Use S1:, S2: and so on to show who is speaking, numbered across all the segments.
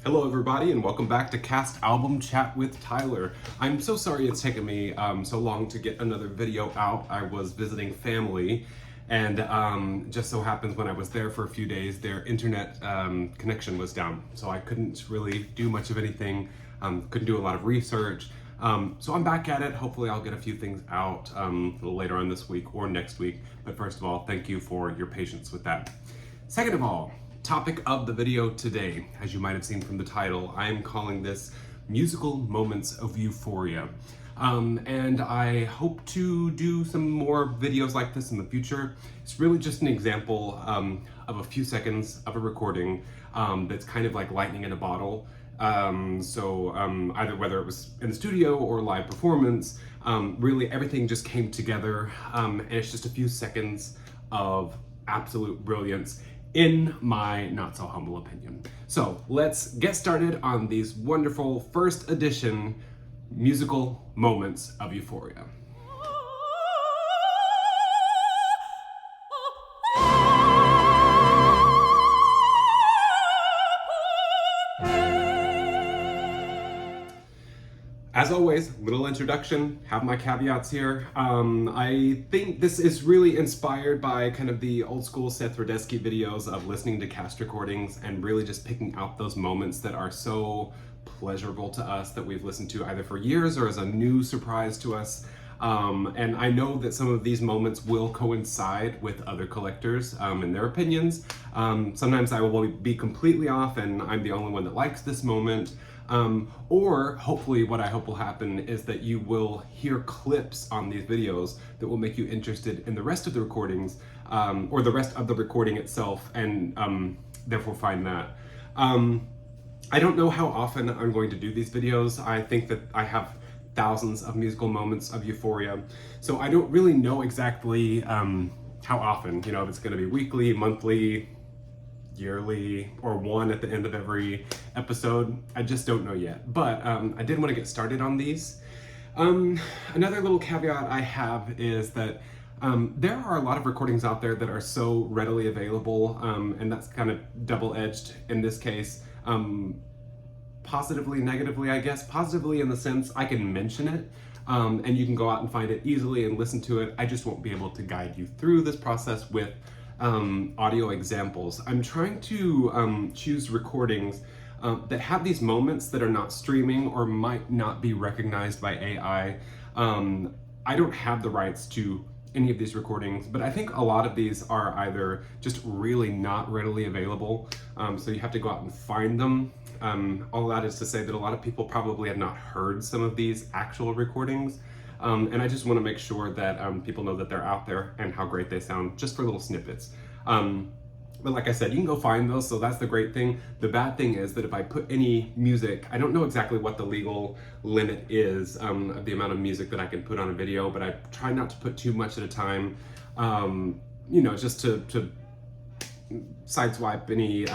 S1: Hello everybody and welcome back to Cast Album Chat with Tyler. I'm so sorry it's taken me so long to get another video out. I was visiting family and just so happens when I was there for a few days their internet connection was down. So I couldn't really do much of anything, couldn't do a lot of research. So I'm back at it. Hopefully I'll get a few things out a little later on this week or next week. But first of all, thank you for your patience with that. Second of all, topic of the video today, as you might have seen from the title, I am calling this Musical Moments of Euphoria. And I hope to do some more videos like this in the future. It's really just an example of a few seconds of a recording that's kind of like lightning in a bottle. Either whether it was in the studio or live performance, really everything just came together, and it's just a few seconds of absolute brilliance in my not so humble opinion. So let's get started on these wonderful first edition musical moments of Euphoria. As always, little introduction, have my caveats here. I think this is really inspired by kind of the old school Seth Rudetsky videos of listening to cast recordings and really just picking out those moments that are so pleasurable to us that we've listened to either for years or as a new surprise to us. And I know that some of these moments will coincide with other collectors and their opinions. Sometimes I will be completely off and I'm the only one that likes this moment. Or hopefully what I hope will happen is that you will hear clips on these videos that will make you interested in the rest of the recordings, or the rest of the recording itself, and therefore find that. I don't know how often I'm going to do these videos. I think that I have thousands of musical moments of Euphoria, so I don't really know exactly how often, you know, if it's going to be weekly, monthly, yearly, or one at the end of every episode. I just don't know yet, but I did want to get started on these. Another little caveat I have is that there are a lot of recordings out there that are so readily available, and that's kind of double-edged in this case. Positively, negatively, I guess. Positively in the sense I can mention it, and you can go out and find it easily and listen to it. I just won't be able to guide you through this process with audio examples. I'm trying to choose recordings that have these moments that are not streaming or might not be recognized by AI. I don't have the rights to any of these recordings, but I think a lot of these are either just really not readily available, so you have to go out and find them. All that is to say that a lot of people probably have not heard some of these actual recordings. And I just want to make sure that people know that they're out there and how great they sound, just for little snippets. But like I said, you can go find those, so that's the great thing. The bad thing is that if I put any music, I don't know exactly what the legal limit is of the amount of music that I can put on a video, but I try not to put too much at a time, you know, just to sideswipe any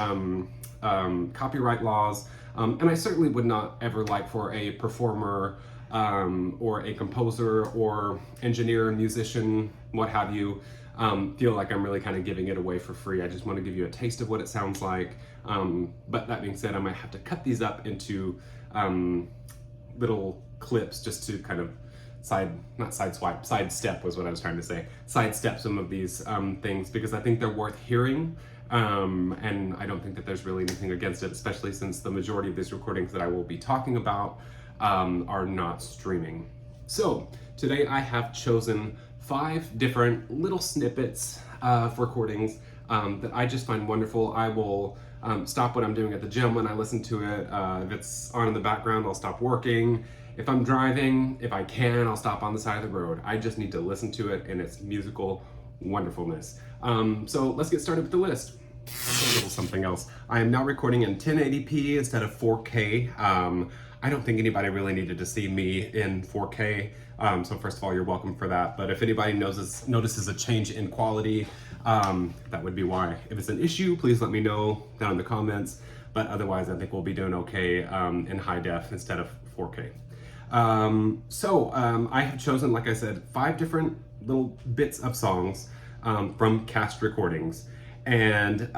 S1: copyright laws. And I certainly would not ever like for a performer or a composer or engineer, musician, what have you, feel like I'm really kind of giving it away for free. I just want to give you a taste of what it sounds like. But that being said, I might have to cut these up into little clips just to kind of sidestep was what I was trying to say. Sidestep some of these things because I think they're worth hearing. And I don't think that there's really anything against it, especially since the majority of these recordings that I will be talking about are not streaming. So today I have chosen 5 different little snippets of recordings that I just find wonderful. I will stop what I'm doing at the gym when I listen to it. If it's on in the background, I'll stop working. If I'm driving, if I can, I'll stop on the side of the road. I just need to listen to it in its musical wonderfulness. So let's get started with the list. A little something else. I am now recording in 1080p instead of 4K. I don't think anybody really needed to see me in 4K. So first of all, you're welcome for that. But if anybody notices a change in quality, that would be why. If it's an issue, please let me know down in the comments. But otherwise, I think we'll be doing okay in high def instead of 4K. I have chosen, like I said, 5 different little bits of songs from cast recordings. And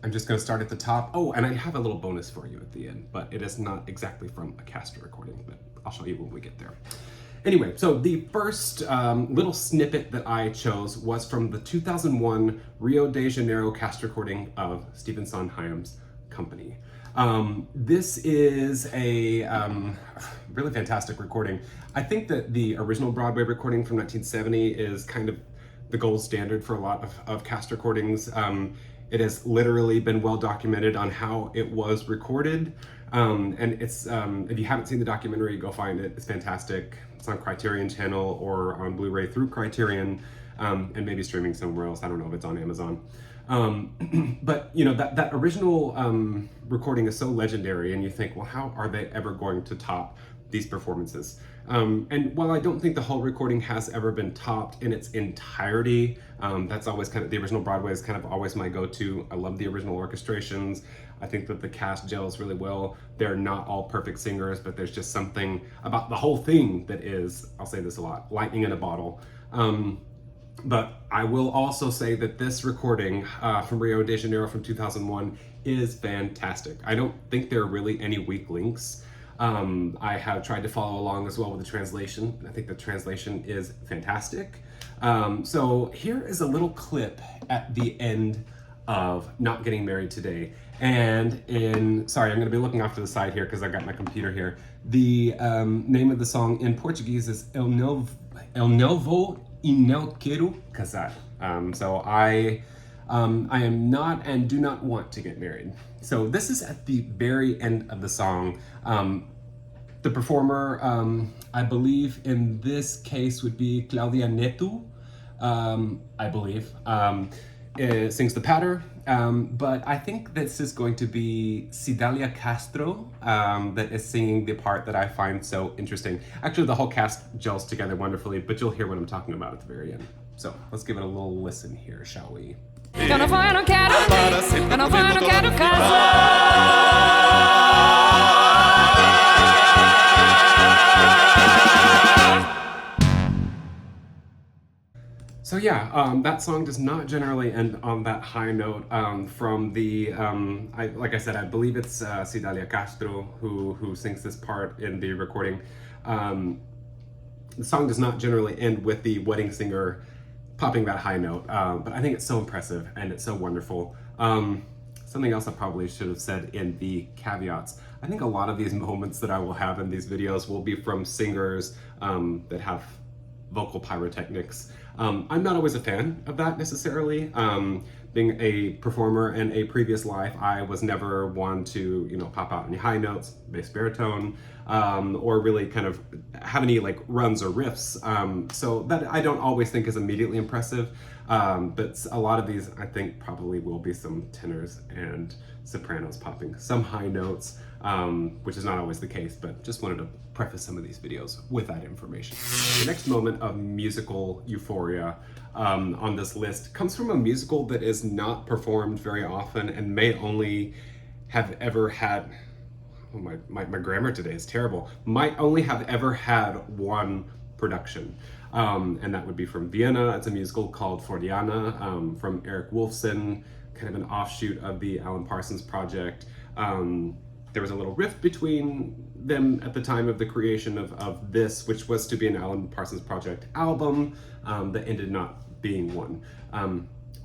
S1: I'm just going to start at the top. Oh, and I have a little bonus for you at the end, but it is not exactly from a Castor recording, but I'll show you when we get there. Anyway, so the first little snippet that I chose was from the 2001 Rio de Janeiro cast recording of Stephen Sondheim's Company. This is a really fantastic recording. I think that the original Broadway recording from 1970 is kind of the gold standard for a lot of cast recordings. It has literally been well documented on how it was recorded. And it's, if you haven't seen the documentary, go find it. It's fantastic. It's on Criterion Channel or on Blu-ray through Criterion, and maybe streaming somewhere else. I don't know if it's on Amazon. But you know, that original recording is so legendary, and you think, well, how are they ever going to top these performances? And while I don't think the whole recording has ever been topped in its entirety, that's always kind of, the original Broadway is kind of always my go-to. I love the original orchestrations. I think that the cast gels really well. They're not all perfect singers, but there's just something about the whole thing that is, I'll say this a lot, lightning in a bottle. But I will also say that this recording from Rio de Janeiro from 2001 is fantastic. I don't think there are really any weak links. I have tried to follow along as well with the translation. I think the translation is fantastic. So here is a little clip at the end of Not Getting Married Today. And sorry, I'm gonna be looking off to the side here because I've got my computer here. The name of the song in Portuguese is El Novo e Não Quero Casar. So I am not and do not want to get married. So this is at the very end of the song. The performer, I believe in this case would be Claudia Neto, I believe, sings the patter. But I think this is going to be Cidalia Castro that is singing the part that I find so interesting. Actually, the whole cast gels together wonderfully, but you'll hear what I'm talking about at the very end. So let's give it a little listen here, shall we? Eu não vou, eu não quero. Eu não vou, eu não quero casar. So yeah, that song does not generally end on that high note. From the, like I said, I believe it's Cidalia Castro who sings this part in the recording. The song does not generally end with the wedding singer popping that high note, but I think it's so impressive and it's so wonderful. Something else I probably should have said in the caveats. I think a lot of these moments that I will have in these videos will be from singers that have vocal pyrotechnics. I'm not always a fan of that necessarily. Being a performer in a previous life, I was never one to, you know, pop out any high notes, bass baritone, or really kind of have any like runs or riffs. So that I don't always think is immediately impressive. But a lot of these, I think, probably will be some tenors and sopranos popping some high notes, which is not always the case, but just wanted to preface some of these videos with that information. The next moment of musical euphoria on this list comes from a musical that is not performed very often and may only have ever had, oh, my grammar today is terrible, might only have ever had one production. And that would be from Vienna. It's a musical called Fordiana, from Eric Wolfson, kind of an offshoot of the Alan Parsons project. There was a little rift between them at the time of the creation of this, which was to be an Alan Parsons project album that ended not being one.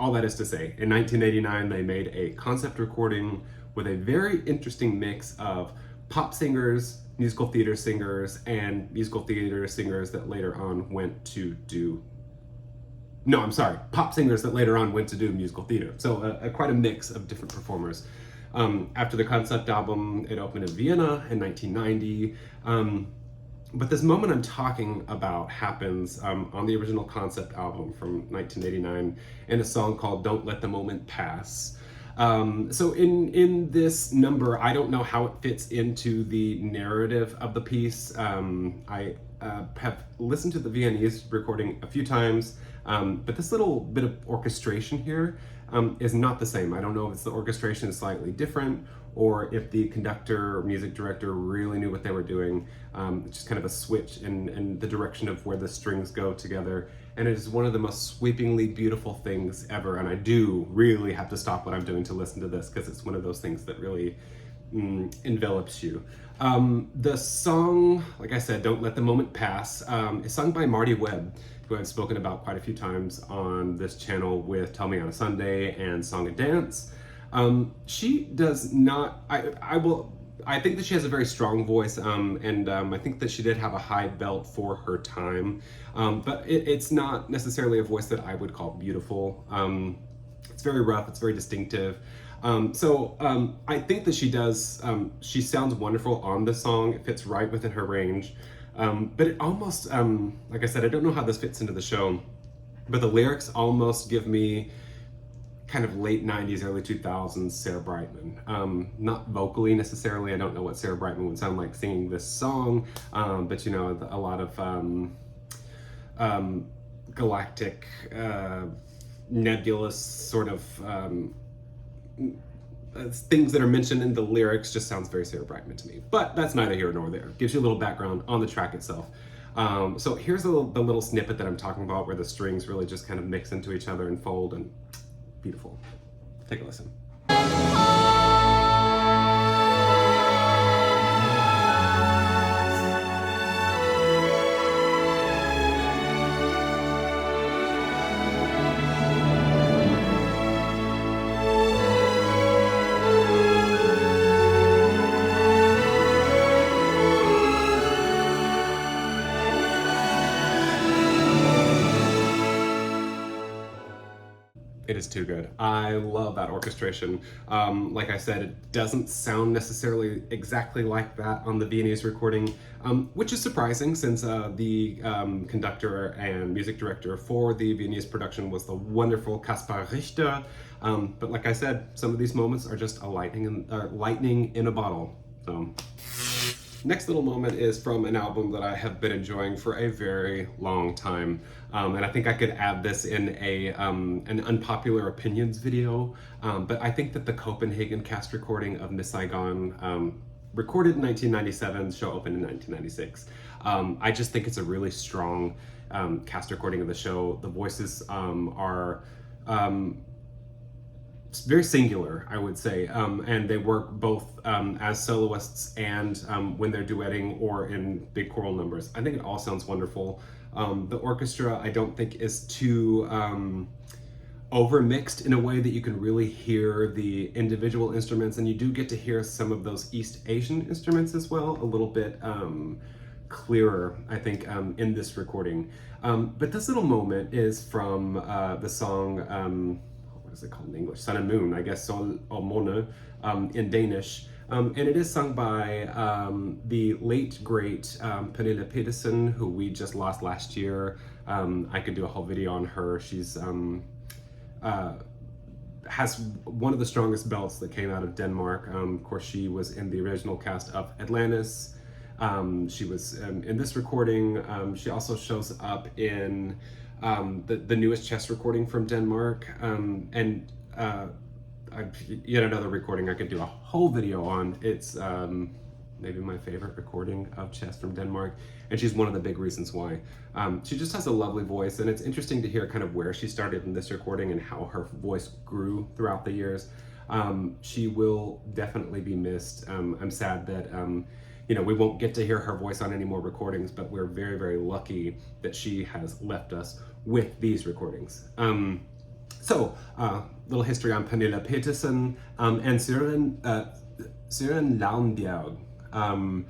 S1: All that is to say, in 1989, they made a concept recording with a very interesting mix of pop singers, musical theater singers, and musical theater singers that later on went to do, no, I'm sorry, pop singers that later on went to do musical theater. So quite a mix of different performers. After the concept album, it opened in Vienna in 1990. But this moment I'm talking about happens on the original concept album from 1989 in a song called Don't Let the Moment Pass. So in this number, I don't know how it fits into the narrative of the piece. I have listened to the Viennese recording a few times, but this little bit of orchestration here is not the same. I don't know if it's the orchestration is slightly different or if the conductor or music director really knew what they were doing. It's just kind of a switch in the direction of where the strings go together. and it is one of the most sweepingly beautiful things ever. And I do really have to stop what I'm doing to listen to this because it's one of those things that really envelops you. The song, like I said, Don't Let the Moment Pass, is sung by Marty Webb, who I've spoken about quite a few times on this channel with Tell Me on a Sunday and Song and Dance. She does not, I think that she has a very strong voice, and I think that she did have a high belt for her time, but it's not necessarily a voice that I would call beautiful. It's very rough, it's very distinctive. I think that she sounds wonderful on the song. It fits right within her range. But it almost, like I said, I don't know how this fits into the show, but the lyrics almost give me kind of late 90s, early 2000s Sarah Brightman. Not vocally necessarily, I don't know what Sarah Brightman would sound like singing this song, but you know, a lot of galactic, nebulous sort of things that are mentioned in the lyrics just sounds very Sarah Brightman to me. But that's neither here nor there. Gives you a little background on the track itself. So here's the little snippet that I'm talking about where the strings really just kind of mix into each other and fold, and beautiful. Take a listen. It is too good. I love that orchestration. Like I said, it doesn't sound necessarily exactly like that on the Viennese recording, which is surprising since the conductor and music director for the Viennese production was the wonderful Kaspar Richter. But like I said, some of these moments are just a lightning in a bottle. So. Next little moment is from an album that I have been enjoying for a very long time. And I think I could add this in an unpopular opinions video, but I think that the Copenhagen cast recording of Miss Saigon, recorded in 1997, show opened in 1996. I just think it's a really strong cast recording of the show. The voices are very singular, I would say, and they work both as soloists and when they're duetting or in big choral numbers. I think it all sounds wonderful. The orchestra, I don't think, is too over-mixed in a way that you can really hear the individual instruments, and you do get to hear some of those East Asian instruments as well, a little bit clearer, I think, in this recording. But this little moment is from the song, what is it called in English? Sun and Moon, I guess, Sol og Måne, in Danish. And it is sung by the late, great Pernille Petersen, who we just lost last year. I could do a whole video on her. She's has one of the strongest belts that came out of Denmark. Of course, she was in the original cast of Atlantis. She was in this recording. She also shows up in the newest chess recording from Denmark, and yet another recording I could do a whole video on. It's maybe my favorite recording of chess from Denmark, and she's one of the big reasons why. She just has a lovely voice, and it's interesting to hear kind of where she started in this recording and how her voice grew throughout the years. She will definitely be missed. I'm sad that you know, we won't get to hear her voice on any more recordings, but we're very, very lucky that she has left us with these recordings. Little history on Pernille Petersen and Søren Launbjerg. I'm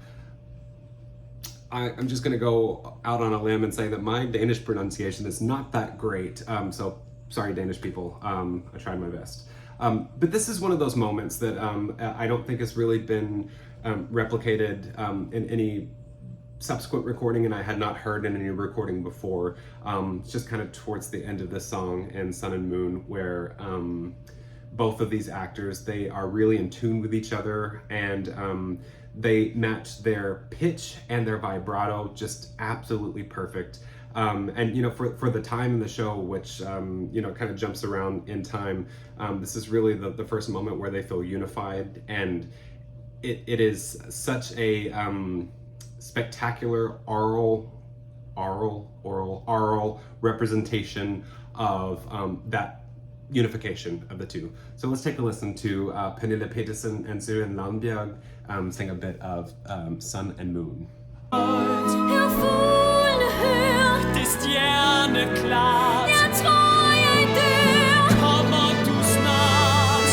S1: just going to go out on a limb and say that my Danish pronunciation is not that great, so sorry, Danish people. I tried my best. But this is one of those moments that I don't think has really been replicated in any subsequent recording, and I had not heard in any recording before. It's just kind of towards the end of this song in Sun and Moon, where both of these actors, they are really in tune with each other, and they match their pitch and their vibrato just absolutely perfect. And you know, for the time in the show, which you know, kind of jumps around in time, this is really the first moment where they feel unified, and it is such a spectacular aural oral representation of that unification of the two. So let's take a listen to Pernille Petersen and Søren Landbjerg sing a bit of Sun and Moon.
S2: Hør fuglene hørte stjerneklart. Jeg tror jeg dør. Kommer du snart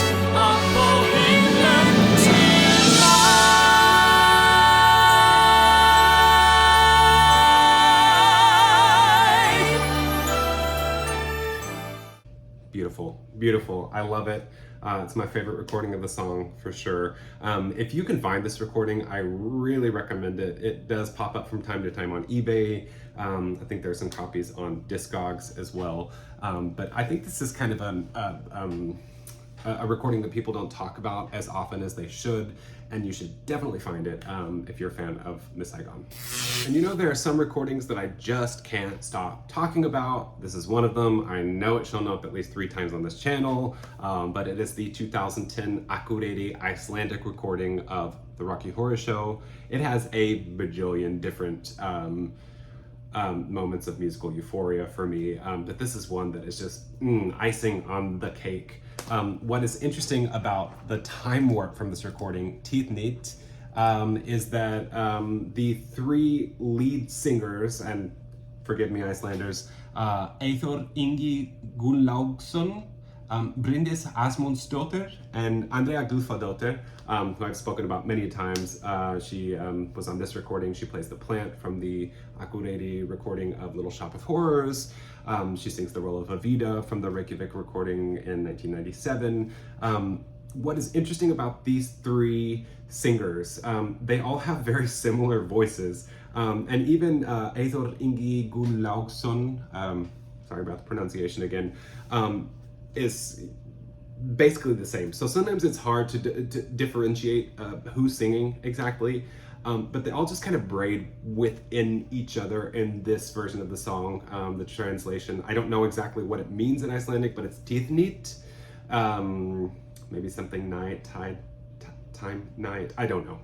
S2: op på himlen til mig.
S1: Beautiful, beautiful. I love it. It's my favorite recording of the song for sure. If you can find this recording, I really recommend it. It does pop up from time to time on eBay. I think there's some copies on Discogs as well. But I think this is kind of a recording that people don't talk about as often as they should, and you should definitely find it if you're a fan of Miss Saigon. And you know, there are some recordings that I just can't stop talking about. This is one of them. I know it's shown up at least 3 times on this channel, but it is the 2010 Akureyri Icelandic recording of the Rocky Horror Show. It has a bajillion different moments of musical euphoria for me, but this is one that is just icing on the cake. What is interesting about the time warp from this recording, Teeth Neat, is that the 3 lead singers, and forgive me Icelanders, Eyþór Ingi Gunnlaugsson, Bryndís Asmundsdóttir, and Andrea Guðfadóttir, who I've spoken about many times. She was on this recording. She plays the plant from the Akureyri recording of Little Shop of Horrors. She sings the role of Avida from the Reykjavik recording in 1997. What is interesting about these 3 singers, they all have very similar voices. And even Eyþór Ingi Gunnlaugsson, sorry about the pronunciation again, is basically the same. So sometimes it's hard to differentiate who's singing exactly, but they all just kind of braid within each other in this version of the song. The translation, I don't know exactly what it means in Icelandic, but it's Teeth Neat. Maybe something night, time, night, I don't know.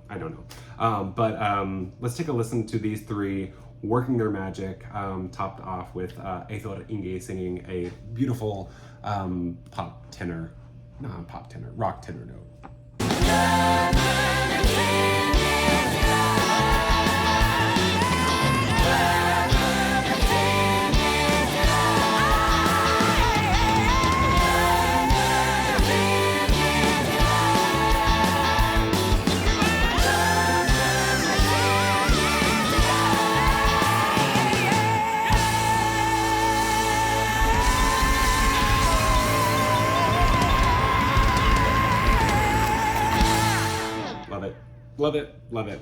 S1: But let's take a listen to these 3 working their magic, topped off with Eyþór Ingi singing a beautiful rock tenor note. Love it.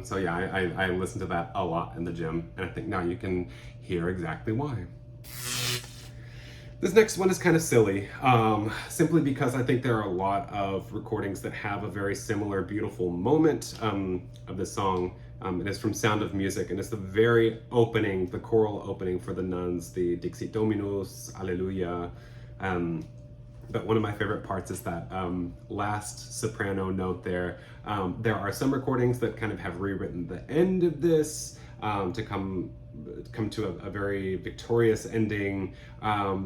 S1: So yeah, I listen to that a lot in the gym, and I think now you can hear exactly why. This next one is kind of silly, simply because I think there are a lot of recordings that have a very similar beautiful moment of this song. It is from Sound of Music, and it's the very opening, the choral opening for the nuns, the Dixit Dominus, Alleluia. But one of my favorite parts is that last soprano note there. There are some recordings that kind of have rewritten the end of this to come to a very victorious ending.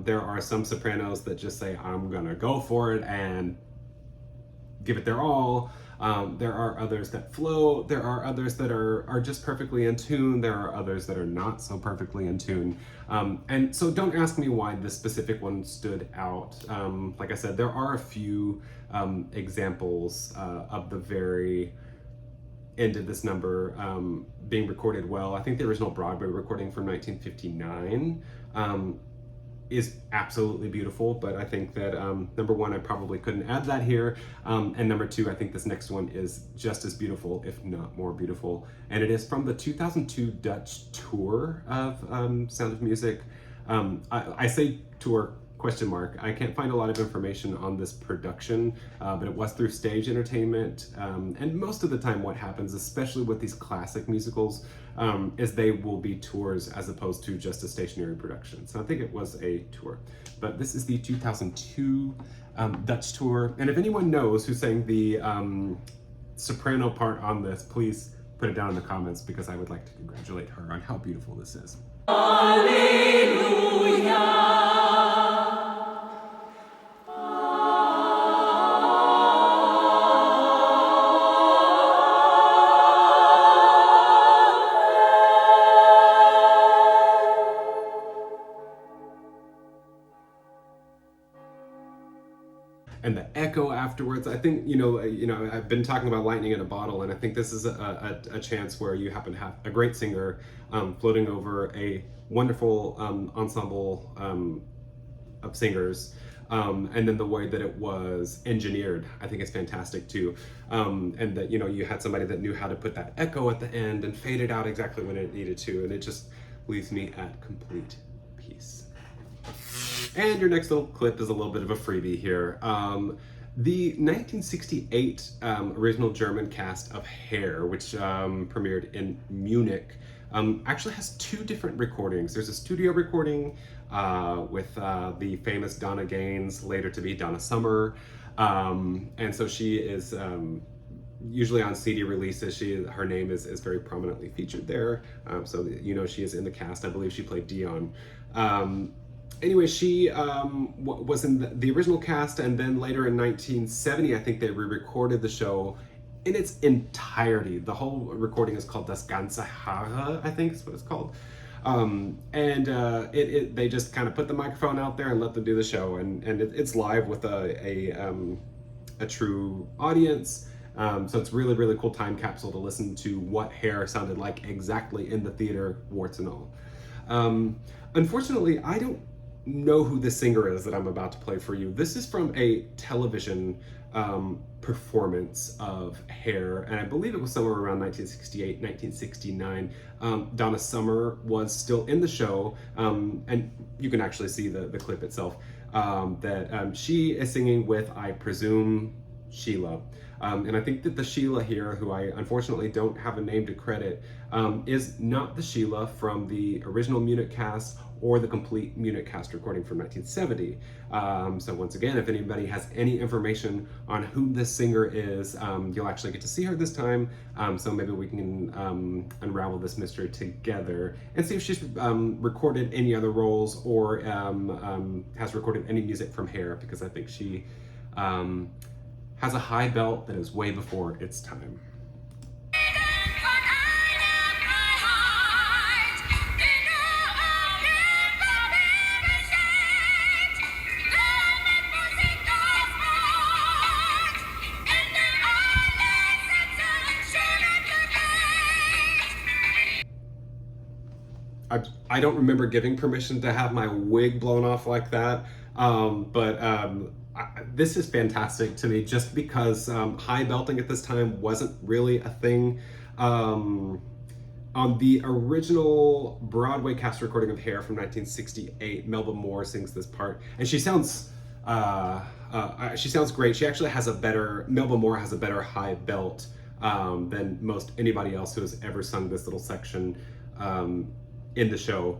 S1: There are some sopranos that just say, I'm gonna go for it and give it their all. There are others that flow. There are others that are just perfectly in tune. There are others that are not so perfectly in tune. And so don't ask me why this specific one stood out. Like I said, there are a few examples of the very end of this number being recorded well. I think the original Broadway recording from 1959 is absolutely beautiful, but I think that number 1, I probably couldn't add that here, and number 2, I think this next one is just as beautiful, if not more beautiful, and it is from the 2002 Dutch tour of Sound of Music. I say tour question mark. I can't find a lot of information on this production, but it was through Stage Entertainment, and most of the time what happens, especially with these classic musicals, is they will be tours as opposed to just a stationary production. So I think it was a tour. But this is the 2002 Dutch tour, and if anyone knows who sang the soprano part on this, please put it down in the comments because I would like to congratulate her on how beautiful this is. And the echo afterwards, I think, I've been talking about lightning in a bottle, and I think this is a chance where you happen to have a great singer floating over a wonderful ensemble of singers, and then the way that it was engineered, I think is fantastic too. And that, you had somebody that knew how to put that echo at the end and fade it out exactly when it needed to, and it just leaves me at complete peace. And your next little clip is a little bit of a freebie here. The 1968 original German cast of Hair, which premiered in Munich, actually has two different recordings. There's a studio recording with the famous Donna Gaines, later to be Donna Summer. And so she is usually on CD releases. Her name is very prominently featured there. So she is in the cast. I believe she played Dion. Anyway, she was in the original cast, and then later in 1970, I think they re-recorded the show in its entirety. The whole recording is called Das ganze Haare, I think is what it's called. They just kind of put the microphone out there and let them do the show, and it's live with a true audience. So it's really, really cool time capsule to listen to what Hair sounded like exactly in the theater, warts and all. Unfortunately, I don't know who the singer is that I'm about to play for you. This is from a television performance of Hair, and I believe it was somewhere around 1968, 1969. Donna Summer was still in the show, and you can actually see the clip itself, that she is singing with, I presume, Sheila. And I think that the Sheila here, who I unfortunately don't have a name to credit, is not the Sheila from the original Munich cast or the complete Munich cast recording from 1970. So once again, if anybody has any information on who this singer is, you'll actually get to see her this time. So maybe we can unravel this mystery together and see if she's recorded any other roles or has recorded any music from Hair, because I think she has a high belt that is way before its time. I don't remember giving permission to have my wig blown off like that, this is fantastic to me just because high belting at this time wasn't really a thing. On the original Broadway cast recording of Hair from 1968, Melba Moore sings this part, and she sounds great. She actually has Melba Moore has a better high belt than most anybody else who has ever sung this little section in the show.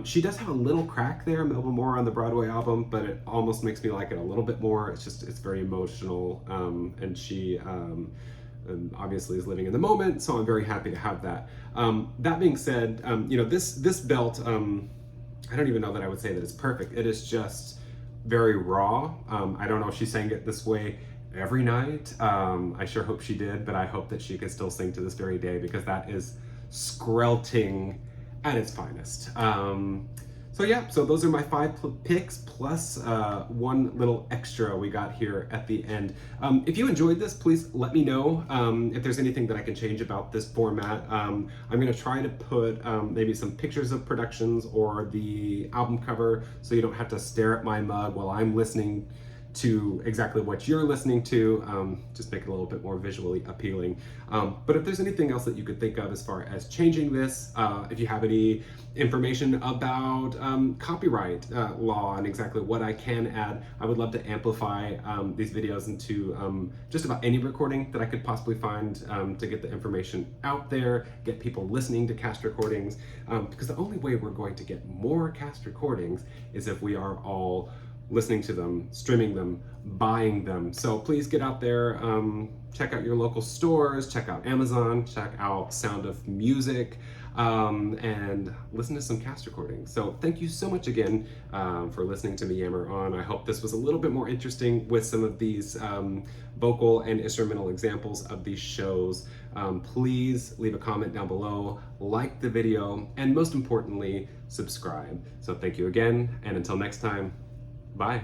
S1: She does have a little crack there, Melba Moore, on the Broadway album, but it almost makes me like it a little bit more. It's very emotional, and she obviously is living in the moment, so I'm very happy to have that. That being said, this belt, I don't even know that I would say that it's perfect. It is just very raw. I don't know if she sang it this way every night. I sure hope she did, but I hope that she could still sing to this very day, because that is skrelting at its finest. So those are my 5 picks plus one little extra we got here at the end. If you enjoyed this, please let me know if there's anything that I can change about this format. I'm gonna try to put maybe some pictures of productions or the album cover, so you don't have to stare at my mug while I'm listening to exactly what you're listening to, just make it a little bit more visually appealing. But if there's anything else that you could think of as far as changing this, if you have any information about copyright law and exactly what I can add, I would love to amplify these videos into just about any recording that I could possibly find, to get the information out there, get people listening to cast recordings, because the only way we're going to get more cast recordings is if we are all listening to them, streaming them, buying them. So please get out there, check out your local stores, check out Amazon, check out Sound of Music, and listen to some cast recordings. So thank you so much again for listening to me yammer on. I hope this was a little bit more interesting with some of these vocal and instrumental examples of these shows. Please leave a comment down below, like the video, and most importantly, subscribe. So thank you again, and until next time, bye.